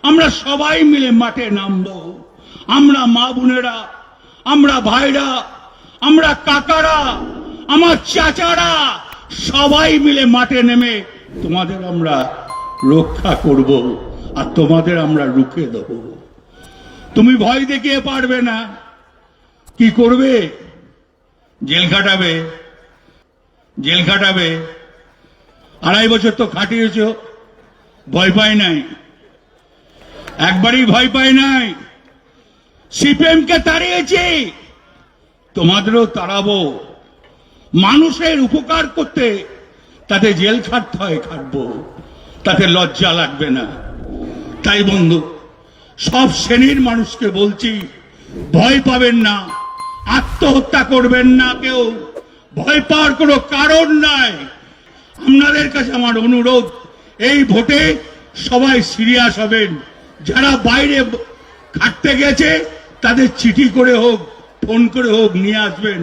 আমরা সবাই মিলে মাঠে নামবো। আমরা মা বোনেরা, আমরা ভাইরা, আমরা কাকারা, আমার চাচারা সবাই মিলে মাঠে নেমে তোমাদের আমরা রক্ষা করব আর তোমাদের আমরা রুখে দেব। তুমি ভয় দেখিয়ে পারবে না, কি করবে? Jail খাটাবে, jail খাটাবে। 2.5 বছর তো খাটিয়েছ, ভয় পায় নাই, একবারই ভয় পায় নাই। সিপিএম কে তাড়িয়েছি, তোমাদেরও তাড়াবো। মানুষের উপকার করতে তাতে জেল খাটতে হয়, খাটবো, তাতে লজ্জা লাগবে না। তাই বন্ধু, সব শ্রেণীর মানুষকে বলছি, ভয় পাবেন না, আত্মহত্যা করবেন না কেউ, ভয় পাওয়ার কোনো কারণ নাই। আপনাদের কাছে আমার অনুরোধ, এই ভোটে সবাই সিরিয়াস হবেন। যারা বাইরে খাটতে গেছে তাদের চিঠি করে হোক, ফোন করে হোক নিয়ে আসবেন।